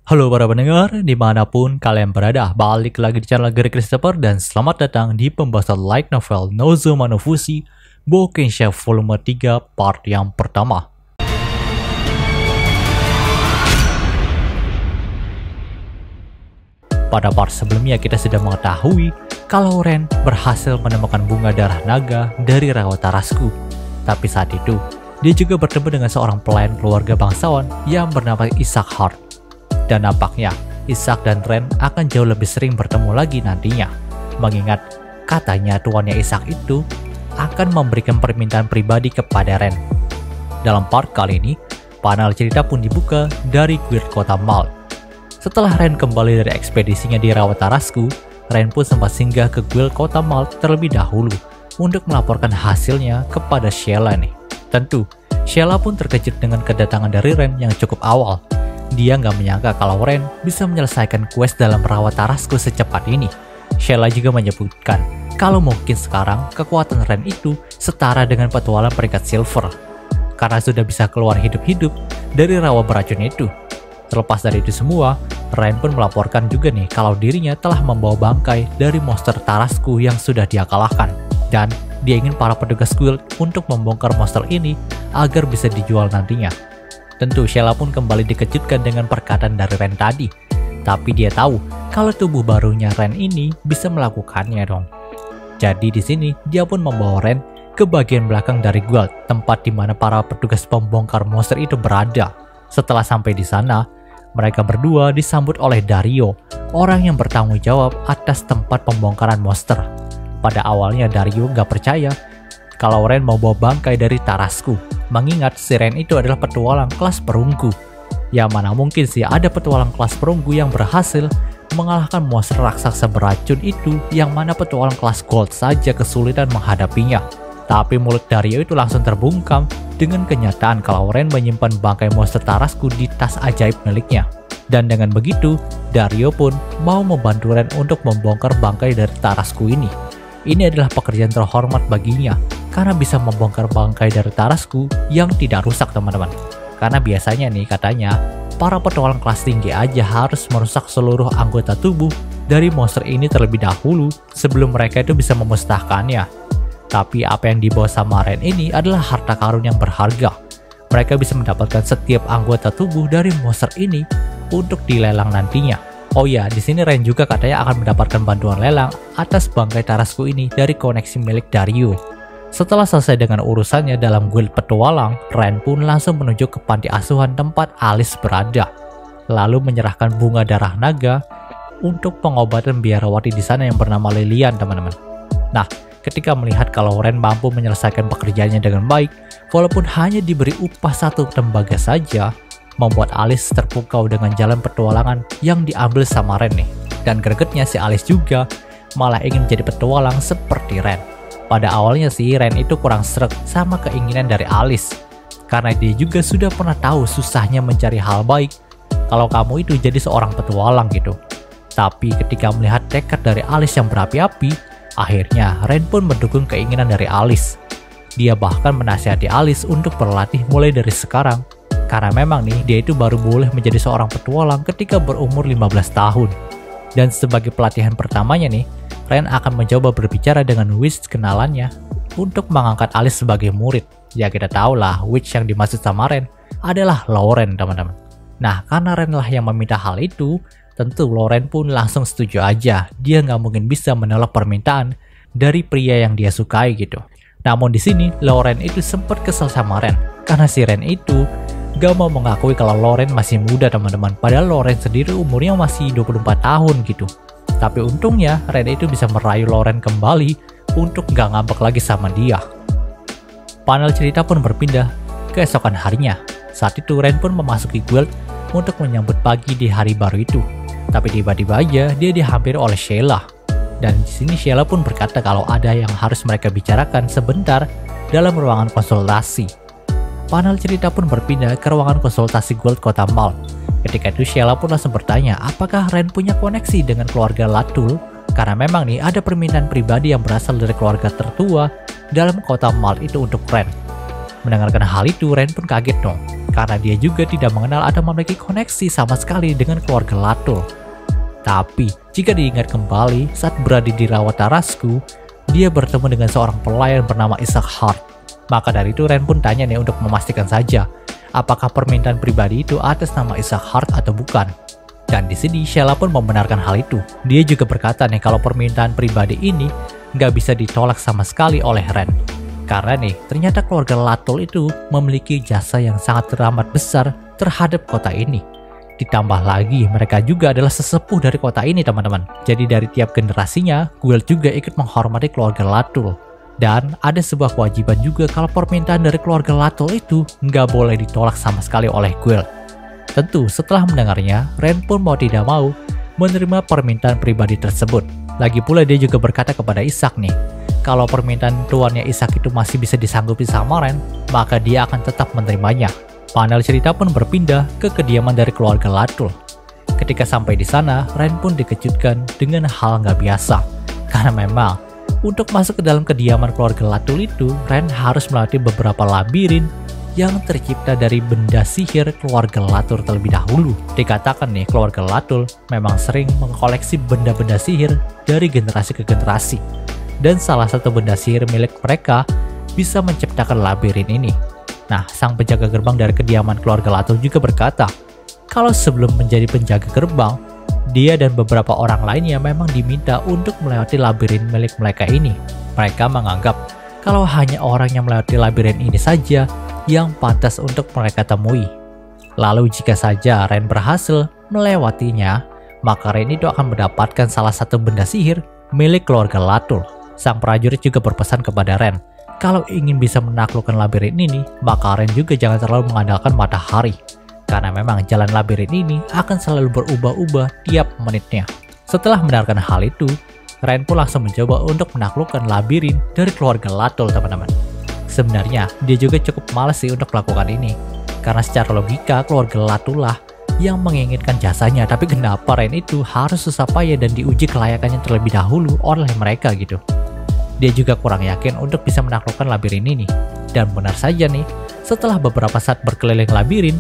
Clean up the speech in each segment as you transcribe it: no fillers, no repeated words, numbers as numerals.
Halo para pendengar, dimanapun kalian berada, balik lagi di channel Gary Christopher dan selamat datang di pembahasan light novel Nozomu no Fushi Boukensha Volume 3 part yang pertama. Pada part sebelumnya kita sudah mengetahui kalau Ren berhasil menemukan bunga darah naga dari rawa Tarasku. Tapi saat itu, dia juga bertemu dengan seorang pelayan keluarga bangsawan yang bernama Isaac Hart. Dan nampaknya Isaac dan Ren akan jauh lebih sering bertemu lagi nantinya. Mengingat katanya tuannya Isaac itu akan memberikan permintaan pribadi kepada Ren. Dalam part kali ini, panel cerita pun dibuka dari guild kota Malt. Setelah Ren kembali dari ekspedisinya di rawa Tarasku, Ren pun sempat singgah ke guild kota Malt terlebih dahulu untuk melaporkan hasilnya kepada Sheila nih. Tentu, Sheila pun terkejut dengan kedatangan dari Ren yang cukup awal. Dia nggak menyangka kalau Ren bisa menyelesaikan quest dalam rawa Tarasku secepat ini. Sheila juga menyebutkan kalau mungkin sekarang kekuatan Ren itu setara dengan petualang peringkat silver karena sudah bisa keluar hidup-hidup dari rawa beracun itu. Terlepas dari itu semua, Ren pun melaporkan juga nih kalau dirinya telah membawa bangkai dari monster Tarasku yang sudah dia kalahkan. Dan dia ingin para petugas guild untuk membongkar monster ini agar bisa dijual nantinya. Tentu Sheila pun kembali dikejutkan dengan perkataan dari Ren tadi. Tapi dia tahu kalau tubuh barunya Ren ini bisa melakukannya dong. Jadi di sini dia pun membawa Ren ke bagian belakang dari guild, tempat di mana para petugas pembongkar monster itu berada. Setelah sampai di sana, mereka berdua disambut oleh Dario, orang yang bertanggung jawab atas tempat pembongkaran monster. Pada awalnya Dario nggak percaya kalau Ren mau bawa bangkai dari Tarasku, mengingat si Ren itu adalah petualang kelas perunggu. Ya mana mungkin sih ada petualang kelas perunggu yang berhasil mengalahkan monster raksasa beracun itu, yang mana petualang kelas gold saja kesulitan menghadapinya. Tapi mulut Dario itu langsung terbungkam dengan kenyataan kalau Ren menyimpan bangkai monster Tarasku di tas ajaib miliknya. Dan dengan begitu, Dario pun mau membantu Ren untuk membongkar bangkai dari Tarasku ini. Ini adalah pekerjaan terhormat baginya, karena bisa membongkar bangkai dari Tarasku yang tidak rusak teman-teman. Karena biasanya nih katanya, para petualang kelas tinggi aja harus merusak seluruh anggota tubuh dari monster ini terlebih dahulu sebelum mereka itu bisa memusnahkannya. Tapi apa yang dibawa sama Ren ini adalah harta karun yang berharga. Mereka bisa mendapatkan setiap anggota tubuh dari monster ini untuk dilelang nantinya. Oh ya, di sini Ren juga katanya akan mendapatkan bantuan lelang atas bangkai Tarasku ini dari koneksi milik Dario. Setelah selesai dengan urusannya dalam guild petualang, Ren pun langsung menuju ke panti asuhan tempat Alice berada. Lalu menyerahkan bunga darah naga untuk pengobatan biarawati di sana yang bernama Lilian, teman-teman. Nah, ketika melihat kalau Ren mampu menyelesaikan pekerjaannya dengan baik, walaupun hanya diberi upah satu tembaga saja, membuat Alice terpukau dengan jalan petualangan yang diambil sama Ren nih. Dan gregetnya si Alice juga malah ingin menjadi petualang seperti Ren. Pada awalnya sih Ren itu kurang sreg sama keinginan dari Alice, karena dia juga sudah pernah tahu susahnya mencari hal baik kalau kamu itu jadi seorang petualang gitu. Tapi ketika melihat tekad dari Alice yang berapi-api, akhirnya Ren pun mendukung keinginan dari Alice. Dia bahkan menasihati Alice untuk berlatih mulai dari sekarang, karena memang nih dia itu baru boleh menjadi seorang petualang ketika berumur 15 tahun. Dan sebagai pelatihan pertamanya nih, Ren akan mencoba berbicara dengan witch kenalannya untuk mengangkat Alice sebagai murid. Ya kita tahu lah, witch yang dimaksud sama Ren adalah Lauren, teman-teman. Nah, karena Ren lah yang meminta hal itu, tentu Lauren pun langsung setuju aja. Dia nggak mungkin bisa menolak permintaan dari pria yang dia sukai gitu. Namun di sini Lauren itu sempat kesal sama Ren, karena si Ren itu gak mau mengakui kalau Lauren masih muda, teman-teman. Padahal Lauren sendiri umurnya masih 24 tahun gitu. Tapi untungnya Ren itu bisa merayu Lauren kembali untuk gak ngambek lagi sama dia. Panel cerita pun berpindah keesokan harinya. Saat itu Ren pun memasuki guild untuk menyambut pagi di hari baru itu. Tapi tiba-tiba aja dia dihampiri oleh Sheila. Dan di sini Sheila pun berkata kalau ada yang harus mereka bicarakan sebentar dalam ruangan konsultasi. Panel cerita pun berpindah ke ruangan konsultasi guild kota Malt. Ketika itu Sheila pun langsung bertanya apakah Ren punya koneksi dengan keluarga Latul, karena memang nih ada permintaan pribadi yang berasal dari keluarga tertua dalam kota Malt itu untuk Ren. Mendengarkan hal itu Ren pun kaget dong, karena dia juga tidak mengenal atau memiliki koneksi sama sekali dengan keluarga Latul. Tapi, jika diingat kembali saat berada di Rawa Tarasku, dia bertemu dengan seorang pelayan bernama Isaac Hart. Maka dari itu Ren pun tanya nih untuk memastikan saja, apakah permintaan pribadi itu atas nama Isaac Hart atau bukan. Dan di sini Sheila pun membenarkan hal itu. Dia juga berkata nih kalau permintaan pribadi ini nggak bisa ditolak sama sekali oleh Ren. Karena nih, ternyata keluarga Latul itu memiliki jasa yang sangat teramat besar terhadap kota ini. Ditambah lagi, mereka juga adalah sesepuh dari kota ini, teman-teman. Jadi dari tiap generasinya, Guild juga ikut menghormati keluarga Latul. Dan ada sebuah kewajiban juga kalau permintaan dari keluarga Latul itu nggak boleh ditolak sama sekali oleh Guild. Tentu, setelah mendengarnya, Ren pun mau tidak mau menerima permintaan pribadi tersebut. Lagi pula dia juga berkata kepada Isaac nih, kalau permintaan tuannya Isaac itu masih bisa disanggupi sama Ren, maka dia akan tetap menerimanya. Panel cerita pun berpindah ke kediaman dari keluarga Latul. Ketika sampai di sana, Ren pun dikejutkan dengan hal nggak biasa. Karena memang, untuk masuk ke dalam kediaman keluarga Latul itu, Ren harus melewati beberapa labirin yang tercipta dari benda sihir keluarga Latul terlebih dahulu. Dikatakan nih, keluarga Latul memang sering mengkoleksi benda-benda sihir dari generasi ke generasi. Dan salah satu benda sihir milik mereka bisa menciptakan labirin ini. Nah, sang penjaga gerbang dari kediaman keluarga Latul juga berkata, kalau sebelum menjadi penjaga gerbang, dia dan beberapa orang lainnya memang diminta untuk melewati labirin milik mereka ini. Mereka menganggap kalau hanya orang yang melewati labirin ini saja yang pantas untuk mereka temui. Lalu jika saja Ren berhasil melewatinya, maka Ren itu akan mendapatkan salah satu benda sihir milik keluarga Latul. Sang prajurit juga berpesan kepada Ren, kalau ingin bisa menaklukkan labirin ini, maka Ren juga jangan terlalu mengandalkan matahari. Karena memang jalan labirin ini akan selalu berubah-ubah tiap menitnya. Setelah mendengarkan hal itu, Ren pun langsung mencoba untuk menaklukkan labirin dari keluarga Latul, teman-teman. Sebenarnya, dia juga cukup malas sih untuk melakukan ini. Karena secara logika, keluarga Latul lah yang menginginkan jasanya. Tapi kenapa Ren itu harus susah payah dan diuji kelayakannya terlebih dahulu oleh mereka gitu. Dia juga kurang yakin untuk bisa menaklukkan labirin ini. Dan benar saja nih, setelah beberapa saat berkeliling labirin,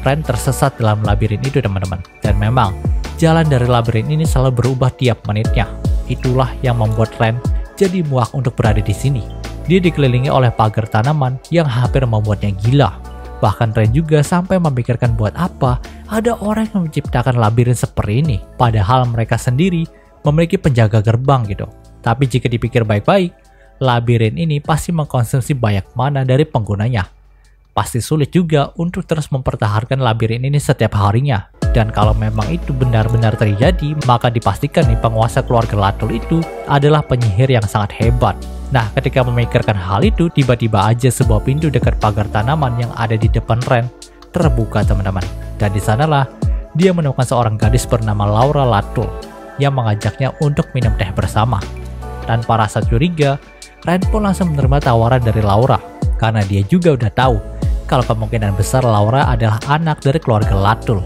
Ren tersesat dalam labirin itu, teman-teman. Dan memang, jalan dari labirin ini selalu berubah tiap menitnya. Itulah yang membuat Ren jadi muak untuk berada di sini. Dia dikelilingi oleh pagar tanaman yang hampir membuatnya gila. Bahkan Ren juga sampai memikirkan buat apa ada orang yang menciptakan labirin seperti ini. Padahal mereka sendiri memiliki penjaga gerbang gitu. Tapi jika dipikir baik-baik, labirin ini pasti mengkonsumsi banyak mana dari penggunanya. Pasti sulit juga untuk terus mempertahankan labirin ini setiap harinya. Dan kalau memang itu benar-benar terjadi, maka dipastikan nih penguasa keluarga Latul itu adalah penyihir yang sangat hebat. Nah, ketika memikirkan hal itu, tiba-tiba aja sebuah pintu dekat pagar tanaman yang ada di depan Ren terbuka, teman-teman. Dan di sanalah dia menemukan seorang gadis bernama Laura Latul yang mengajaknya untuk minum teh bersama. Tanpa rasa curiga, Ren pun langsung menerima tawaran dari Laura karena dia juga udah tahu kalau kemungkinan besar Laura adalah anak dari keluarga Latul.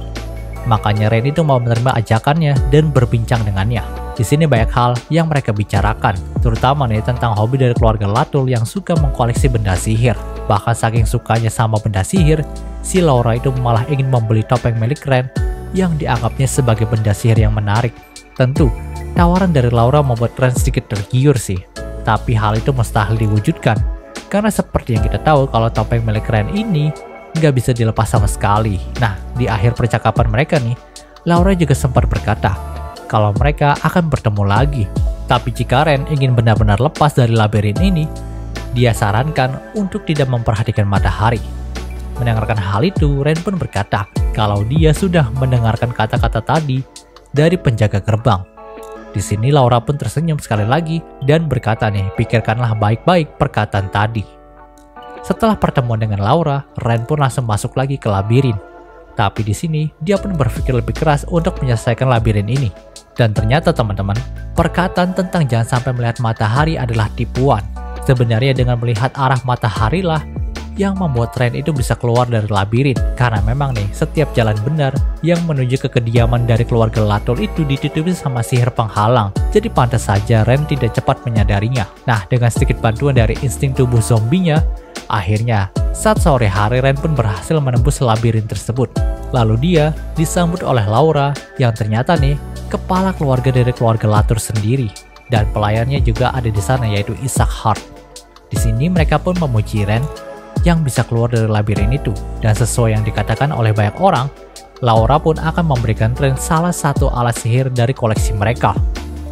Makanya Ren itu mau menerima ajakannya dan berbincang dengannya. Di sini banyak hal yang mereka bicarakan, terutama nih tentang hobi dari keluarga Latul yang suka mengkoleksi benda sihir. Bahkan saking sukanya sama benda sihir, si Laura itu malah ingin membeli topeng milik Ren yang dianggapnya sebagai benda sihir yang menarik. Tentu, tawaran dari Laura membuat Ren sedikit tergiur sih. Tapi hal itu mustahil diwujudkan. Karena seperti yang kita tahu kalau topeng milik Ren ini nggak bisa dilepas sama sekali. Nah, di akhir percakapan mereka nih, Laura juga sempat berkata kalau mereka akan bertemu lagi. Tapi jika Ren ingin benar-benar lepas dari labirin ini, dia sarankan untuk tidak memperhatikan matahari. Mendengarkan hal itu, Ren pun berkata kalau dia sudah mendengarkan kata-kata tadi dari penjaga gerbang. Di sini Laura pun tersenyum sekali lagi dan berkata nih, pikirkanlah baik-baik perkataan tadi. Setelah pertemuan dengan Laura, Ren pun langsung masuk lagi ke labirin. Tapi di sini dia pun berpikir lebih keras untuk menyelesaikan labirin ini. Dan ternyata teman-teman, perkataan tentang jangan sampai melihat matahari adalah tipuan. Sebenarnya dengan melihat arah matahari lah yang membuat Ren itu bisa keluar dari labirin. Karena memang nih, setiap jalan benar yang menuju ke kediaman dari keluarga Latul itu ditutupi sama sihir penghalang. Jadi pantas saja Ren tidak cepat menyadarinya. Nah, dengan sedikit bantuan dari insting tubuh zombinya, Akhirnya, saat sore hari Ren pun berhasil menembus labirin tersebut. Lalu dia disambut oleh Laura yang ternyata nih kepala keluarga dari keluarga Latour sendiri. Dan pelayannya juga ada di sana yaitu Isaac Hart. Di sini mereka pun memuji Ren yang bisa keluar dari labirin itu. Dan sesuai yang dikatakan oleh banyak orang, Laura pun akan memberikan Ren salah satu alat sihir dari koleksi mereka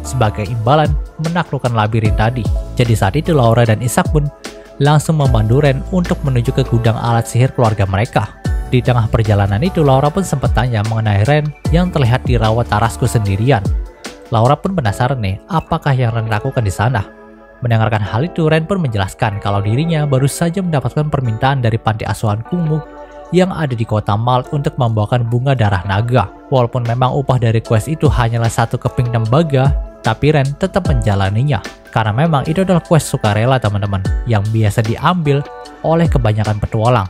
sebagai imbalan menaklukkan labirin tadi. Jadi saat itu Laura dan Isaac pun langsung membantu Ren untuk menuju ke gudang alat sihir keluarga mereka. Di tengah perjalanan itu, Laura pun sempat tanya mengenai Ren yang terlihat dirawat Tarasku sendirian. Laura pun penasaran nih, apakah yang Ren lakukan di sana. Mendengarkan hal itu, Ren pun menjelaskan kalau dirinya baru saja mendapatkan permintaan dari panti asuhan kumuh yang ada di kota Malt untuk membawakan bunga darah naga. Walaupun memang upah dari quest itu hanyalah 1 keping tembaga, tapi Ren tetap menjalaninya. Karena memang itu adalah quest sukarela teman-teman, yang biasa diambil oleh kebanyakan petualang.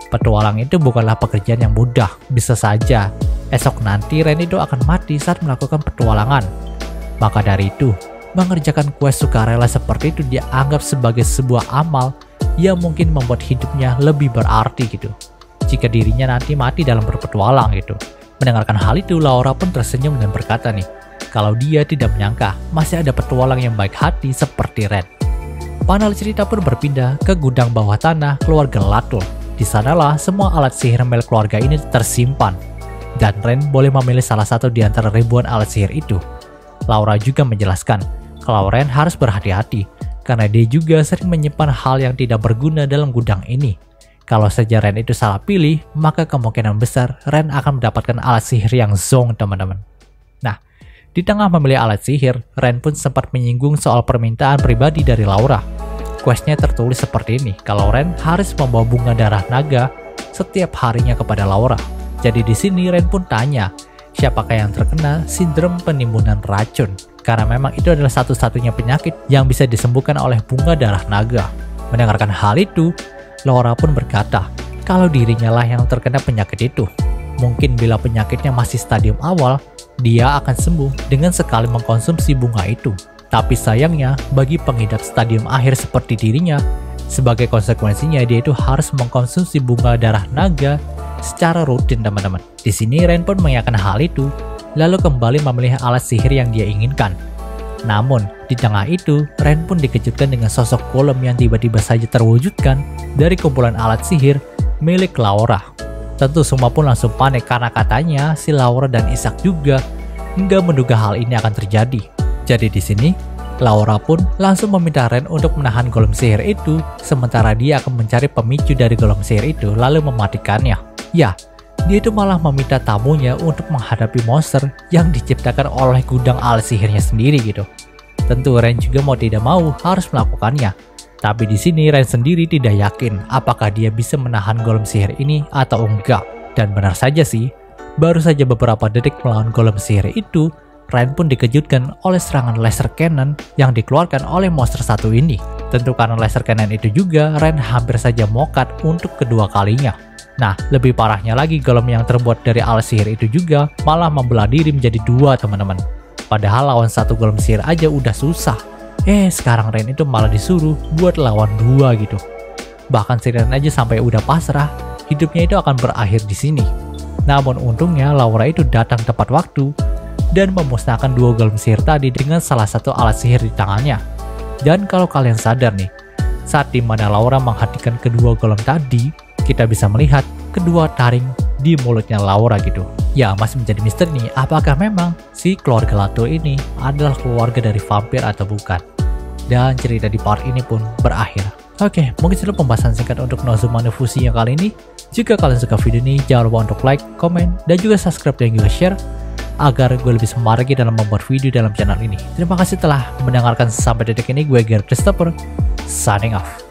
Petualang itu bukanlah pekerjaan yang mudah, bisa saja esok nanti Ren itu akan mati saat melakukan petualangan. Maka dari itu, mengerjakan quest sukarela seperti itu dianggap sebagai sebuah amal yang mungkin membuat hidupnya lebih berarti gitu, jika dirinya nanti mati dalam berpetualang gitu. Mendengarkan hal itu, Laura pun tersenyum dan berkata nih, kalau dia tidak menyangka masih ada petualang yang baik hati seperti Ren. Panel cerita pun berpindah ke gudang bawah tanah keluarga Latour. Di sanalah semua alat sihir milik keluarga ini tersimpan, dan Ren boleh memilih salah satu di antara ribuan alat sihir itu. Laura juga menjelaskan kalau Ren harus berhati-hati karena dia juga sering menyimpan hal yang tidak berguna dalam gudang ini. Kalau saja Ren itu salah pilih, maka kemungkinan besar Ren akan mendapatkan alat sihir yang zong teman-teman. Nah, di tengah memilih alat sihir, Ren pun sempat menyinggung soal permintaan pribadi dari Laura. Questnya tertulis seperti ini, kalau Ren harus membawa bunga darah naga setiap harinya kepada Laura. Jadi di sini Ren pun tanya, siapakah yang terkena sindrom penimbunan racun? Karena memang itu adalah satu-satunya penyakit yang bisa disembuhkan oleh bunga darah naga. Mendengarkan hal itu, Laura pun berkata, kalau dirinya lah yang terkena penyakit itu. Mungkin bila penyakitnya masih stadium awal, dia akan sembuh dengan sekali mengkonsumsi bunga itu. Tapi sayangnya, bagi pengidap stadium akhir seperti dirinya, sebagai konsekuensinya dia itu harus mengkonsumsi bunga darah naga secara rutin teman-teman. Di sini Ren pun mengiyakan hal itu, lalu kembali memilih alat sihir yang dia inginkan. Namun, di tengah itu, Ren pun dikejutkan dengan sosok golem yang tiba-tiba saja terwujudkan dari kumpulan alat sihir milik Laura. Tentu semua pun langsung panik karena katanya si Laura dan Isaac juga nggak menduga hal ini akan terjadi. Jadi di sini, Laura pun langsung meminta Ren untuk menahan golem sihir itu, sementara dia akan mencari pemicu dari golem sihir itu lalu mematikannya. Ya, dia itu malah meminta tamunya untuk menghadapi monster yang diciptakan oleh gudang alat sihirnya sendiri gitu. Tentu Ren juga mau tidak mau harus melakukannya. Tapi di sini Ren sendiri tidak yakin apakah dia bisa menahan golem sihir ini atau enggak. Dan benar saja sih, baru saja beberapa detik melawan golem sihir itu, Ren pun dikejutkan oleh serangan laser cannon yang dikeluarkan oleh monster satu ini. Tentu karena laser cannon itu juga, Ren hampir saja mokat untuk kedua kalinya. Nah, lebih parahnya lagi, golem yang terbuat dari alat sihir itu juga malah membelah diri menjadi dua teman-teman. Padahal lawan satu golem sihir aja udah susah. Sekarang Ren itu malah disuruh buat lawan dua gitu. Bahkan si Ren aja sampai udah pasrah, hidupnya itu akan berakhir di sini. Namun untungnya Laura itu datang tepat waktu dan memusnahkan dua golem sihir tadi dengan salah satu alat sihir di tangannya. Dan kalau kalian sadar nih, saat dimana Laura menghentikan kedua golem tadi, kita bisa melihat kedua taring di mulutnya Laura gitu. Ya, masih menjadi misteri nih, apakah memang si keluarga Latour ini adalah keluarga dari vampir atau bukan. Dan cerita di part ini pun berakhir. Oke, mungkin itu pembahasan singkat untuk Nozuma no Fushi yang kali ini. Jika kalian suka video ini, jangan lupa untuk like, komen, dan juga subscribe dan juga share agar gue lebih semangat lagi dalam membuat video dalam channel ini. Terima kasih telah mendengarkan sampai detik ini. Gue Gary Christopher, signing off.